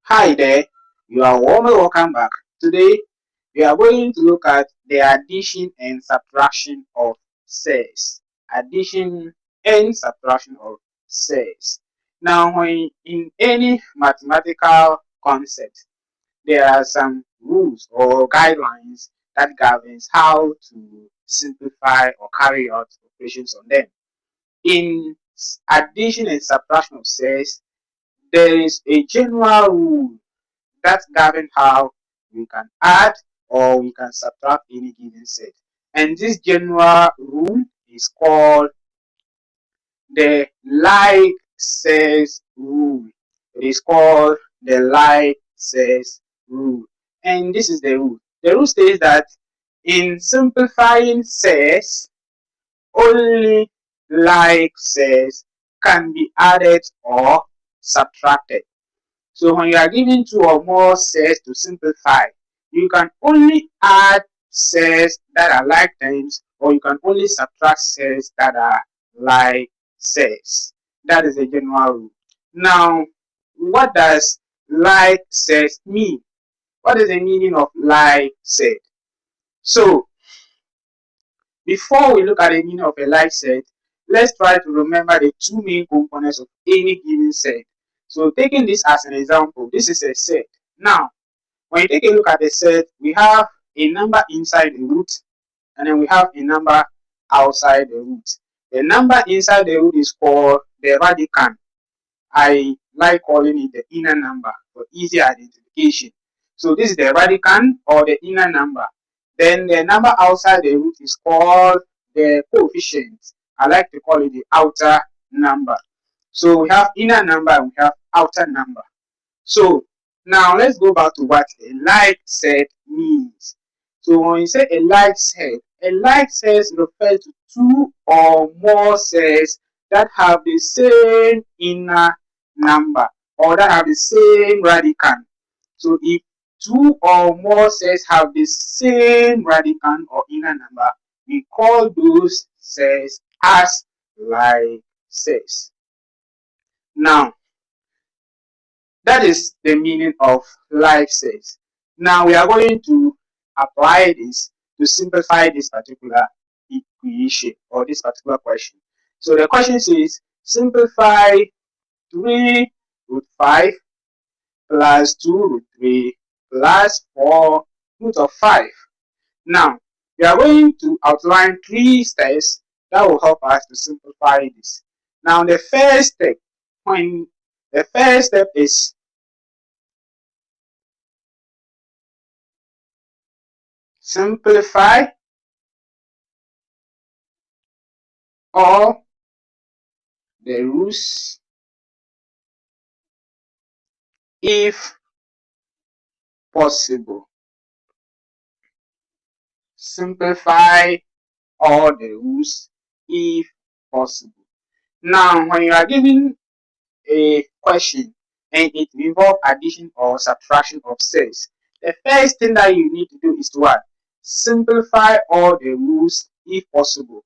Hi there, you are warmly welcome back. Today, we are going to look at the addition and subtraction of cells. Addition and subtraction of cells. Now, when in any mathematical concept, there are some rules or guidelines that governs how to simplify or carry out operations on them. In addition and subtraction of cells, there is a general rule that governs how we can add or we can subtract any given set. And this general rule is called the like cells rule. It is called the like cells rule. And this is the rule. The rule states that in simplifying cells, only like cells can be added or subtracted. So when you are given two or more cells to simplify, you can only add cells that are like terms, or you can only subtract cells that are like cells. That is a general rule. Now, what does like cells mean? What is the meaning of like set? So, before we look at the meaning of a like set, let's try to remember the two main components of any given set. So, taking this as an example, this is a set. Now, when you take a look at the set, we have a number inside the root, and then we have a number outside the root. The number inside the root is called the radicand. I like calling it the inner number for easy identification. So this is the radicand or the inner number. Then the number outside the root is called the coefficient. I like to call it the outer number. So we have inner number and we have outer number. So now let's go back to what a like set means. So when you say a like set refers to two or more sets that have the same inner number or that have the same radicand. So if two or more sets have the same radicand or inner number, we call those sets as like sets. Now, that is the meaning of like sets. Now we are going to apply this to simplify this particular equation or this particular question. So the question says simplify 3 root 5 plus 2 root 3 plus 4 root of 5. Now we are going to outline 3 steps that will help us to simplify this. Now the first step is simplify all the roots if possible. Simplify all the roots if possible. Now, when you are given a question and it involves addition or subtraction of cells, the first thing that you need to do is to what? Simplify all the rules if possible.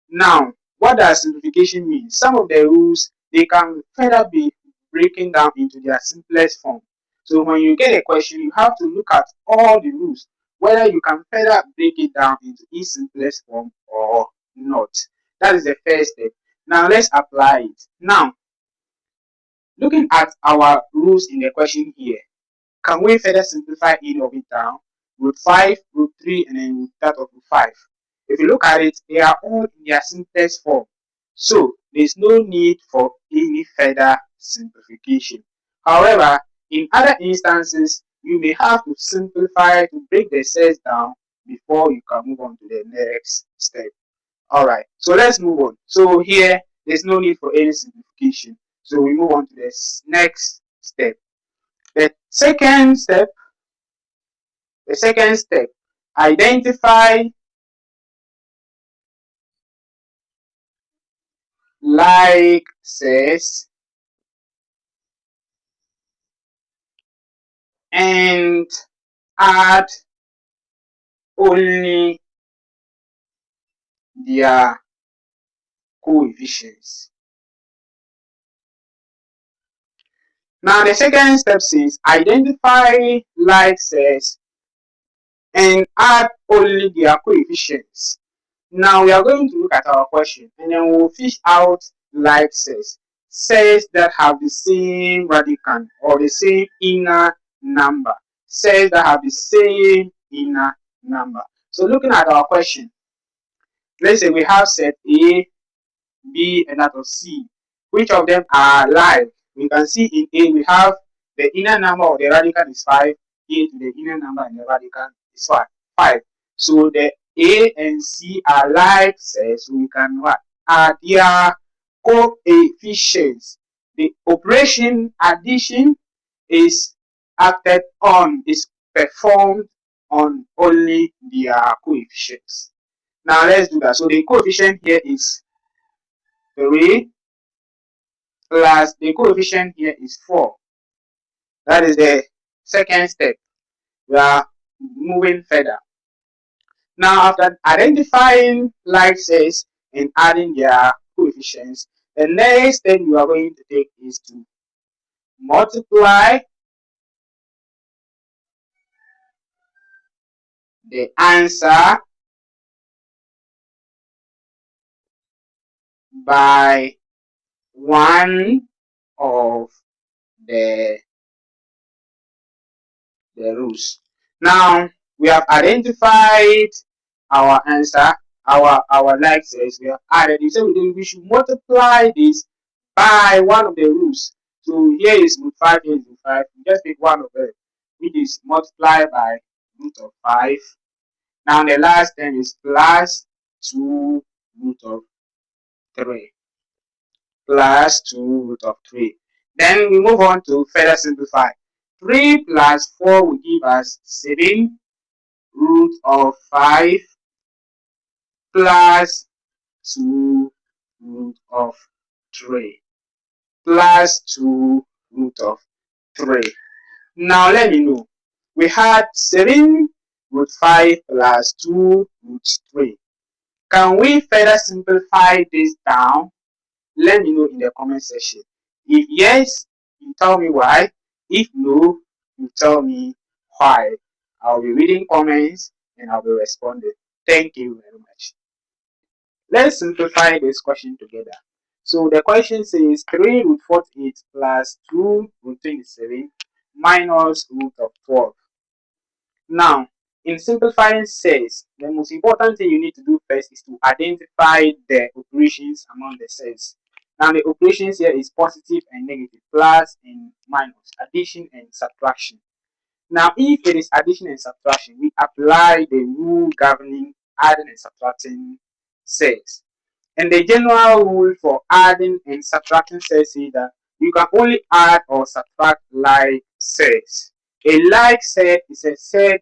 Now, what does simplification mean? Some of the rules, they can further be breaking down into their simplest form. So when you get a question, you have to look at all the rules, whether you can further break it down into its simplest form or not. That is the first step. Now let's apply it. Now, looking at our rules in the question here, can we further simplify any of it down? Root 5, root 3, and then root that of root 5. If you look at it, they are all in their simplest form. So there's no need for any further simplification. However, in other instances, you may have to simplify to break the cells down before you can move on to the next step. Alright, so let's move on. So here, there's no need for any simplification. So we move on to the next step. The second step, identify like cells and add only their coefficients. Now the second step says identify like cells and add only their coefficients. Now we are going to look at our question and then we'll fish out like cells. Cells that have the same radicand or the same inner number. Cells that have the same inner number. So looking at our question, let's say we have set A, B, and that of C. Which of them are live? We can see in A we have the inner number of the radicand is 5, A to the inner number and the radicand is 5. So the A and C are live cells, so we can what? Add their coefficients. The operation addition is performed on only their coefficients. Now let's do that. So the coefficient here is 3 plus the coefficient here is 4. That is the second step. We are moving further. Now, after identifying like cells and adding their coefficients, the next step you are going to take is to multiply the answer by one of the rules. Now, we have identified our answer, our like cells. We have added. So we should multiply this by one of the rules. So here is root 5, here is root 5. We just take one of them, which is multiply by root of 5. Now the last term is plus 2 root of 3. Plus 2 root of 3. Then we move on to further simplify. 3 plus 4 will give us 7 root of 5 plus 2 root of 3 plus 2 root of 3. Now let me know. We had 7 root 5 plus 2 root 3. Can we further simplify this down? Let me know in the comment section. If yes, you tell me why. If no, you tell me why. I'll be reading comments and I'll be responding. Thank you very much. Let's simplify this question together. So the question says 3 root 48 plus 2 root 27 minus root of 12. Now, in simplifying cells, the most important thing you need to do first is to identify the operations among the cells. Now, the operations here is positive and negative, plus and minus, addition and subtraction. Now, if it is addition and subtraction, we apply the rule governing adding and subtracting cells. And the general rule for adding and subtracting cells is that you can only add or subtract like cells. A like set is a set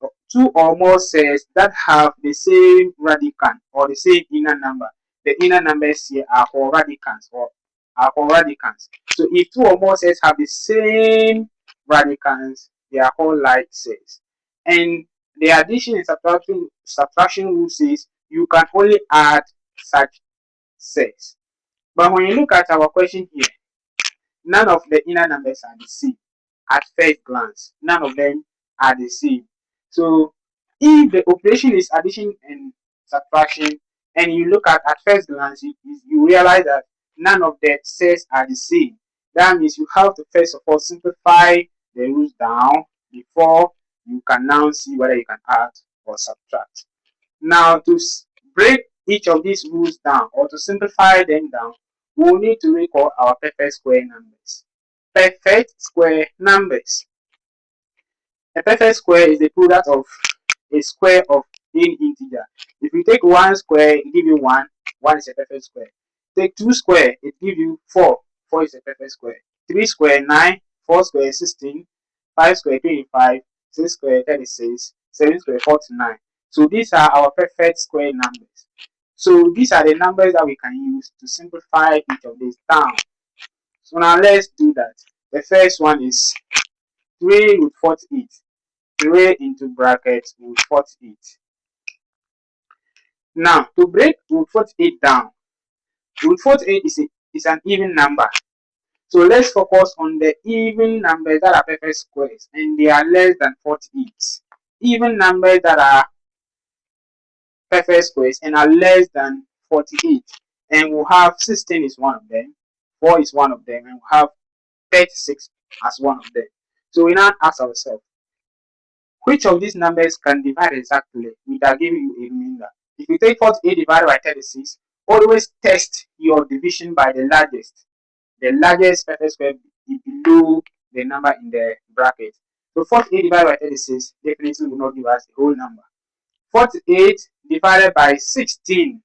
of two or more cells that have the same radicand or the same inner number. The inner numbers here are called radicands So if two or more cells have the same radicands, they are called like cells. And the addition and subtraction rule says you can only add such cells. But when you look at our question here, none of the inner numbers are the same. At first glance, none of them are the same. So if the operation is addition and subtraction, and you look at first glance, you realize that none of the cells are the same. That means you have to first of all simplify the rules down before you can now see whether you can add or subtract. Now to break each of these rules down or to simplify them down, we will need to recall our perfect square numbers. Perfect square numbers. A perfect square is the product of a square of any integer. If you take 1 square, it gives you 1. 1 is a perfect square. Take 2 square, it gives you 4. 4 is a perfect square. 3 square, 9. 4 square, 16. 5 square, 25. 6 square, 36. 7 square, 49. So these are our perfect square numbers. So these are the numbers that we can use to simplify each of these down. So now let's do that. The first one is 3 root 48. 3 into brackets root 48. Now, to break root 48 down, root 48 is an even number. So let's focus on the even numbers that are perfect squares and they are less than 48. Even numbers that are perfect squares and are less than 48. And we'll have 16 is one of them, 4 is one of them, and we'll have 36 as one of them. So we now ask ourselves, which of these numbers can divide exactly without giving you a remainder? If you take 48 divided by 36, always test your division by the largest. The largest perfect square is below the number in the bracket. So 48 divided by 36 definitely will not give us the whole number. 48 divided by 16,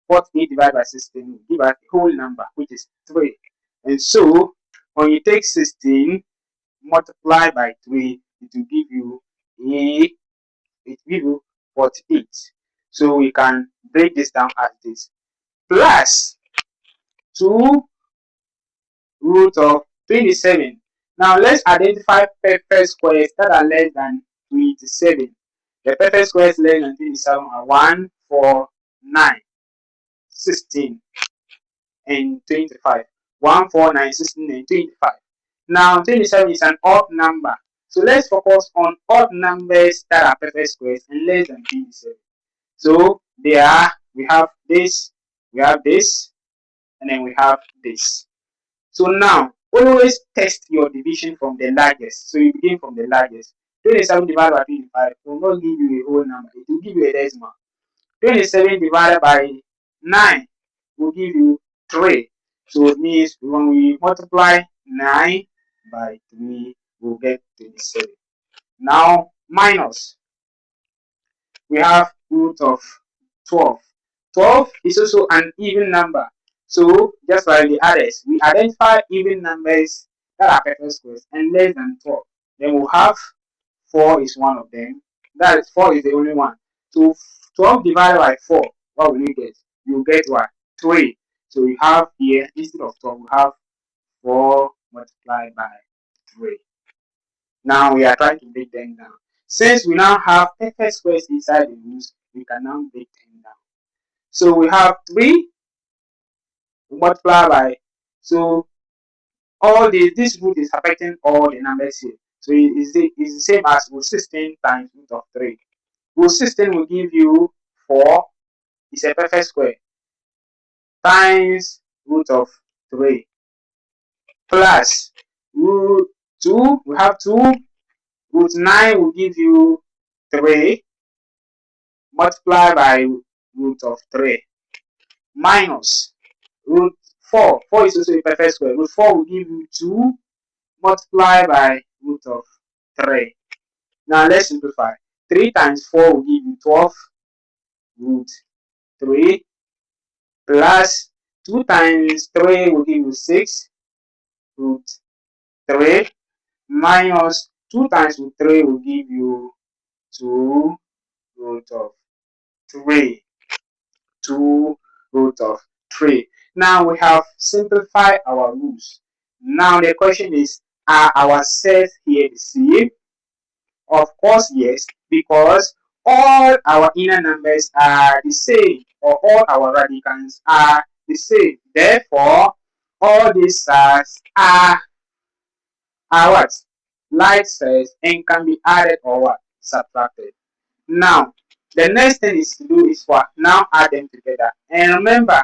48 divided by 16 will give us the whole number, which is 3. And so when you take 16 multiply by 3, it will give you a it will give you 48. So we can break this down as this. Plus 2 root of 27. Now let's identify perfect squares that are less than 27. The perfect squares less than 27 are 1, 4, 9, 16, and 25. 1, 4, 9, 16, and 25. Now 27 is an odd number. So let's focus on odd numbers that are perfect squares and less than 27. So we have this, and then we have this. So now always test your division from the largest. So you begin from the largest. 27 divided by 25 will not give you a whole number, it will give you a decimal. 27 divided by 9 will give you 3. So it means when we multiply 9 by 3, we'll get 27. Now minus, we have root of 12. 12 is also an even number. So just like the others, we identify even numbers that are perfect squares and less than 12. Then we'll have 4 is one of them. That is 4 is the only one. So 12 divided by 4, what will you get? You get what? 3. So we have here, instead of 12, we have 4 multiplied by 3. Now we are trying to break them down. Since we now have perfect squares inside the roots, we can now break them down. So we have 3 multiplied by, so all this root is affecting all the numbers here. So it's the same as root 16 times root of 3. Root 16 will give you 4, it's a perfect square, times root of 3, plus root 2, we have 2, root 9 will give you 3, multiply by root of 3, minus root 4. 4 is also a perfect square. Root 4 will give you 2, multiply by root of 3. Now let's simplify. 3 times 4 will give you 12 root 3, plus 2 times 3 will give you 6 root 3, minus 2 times root 3 will give you 2 root of 3. 2 root of 3. Now we have simplified our rules. Now the question is, are our sets here the same? Of course, yes, because all our inner numbers are the same, or all our radicals are the same. Therefore, all these sets are what? Like sets and can be added or what? Subtracted. Now, the next thing is to do is what? Now add them together. And remember,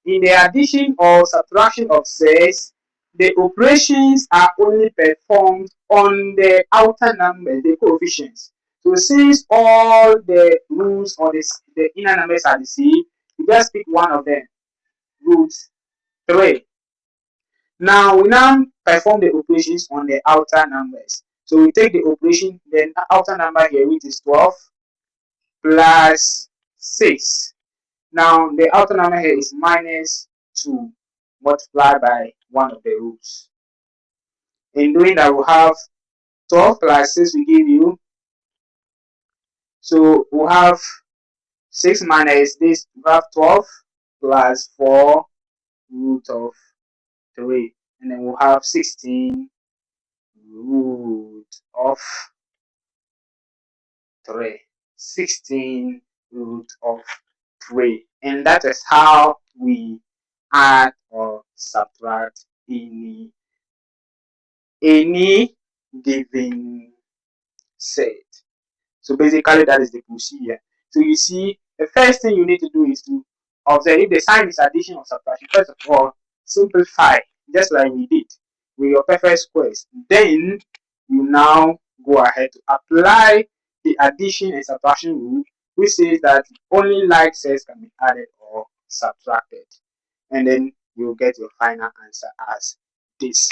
in the addition or subtraction of sets, the operations are only performed on the outer numbers, the coefficients. So since all the roots or the inner numbers are the same, you just pick one of them, root 3. Now we now perform the operations on the outer numbers. So we take the operation, the outer number here, which is 12, plus 6. Now the outer number here is minus 2 multiplied by one of the roots. In doing that, we'll have 12 plus 6 will give you, so we'll have 6 minus this, we have 12 plus 4 root of 3, and then we'll have 16 root of 3. 16 root of 3. And that is how we add or subtract any given set. So basically that is the procedure. So you see, the first thing you need to do is to observe if the sign is addition or subtraction. First of all, simplify, just like we did with your perfect squares. Then you now go ahead to apply the addition and subtraction rule, which says that only like sets can be added or subtracted. And then you'll get your final answer as this.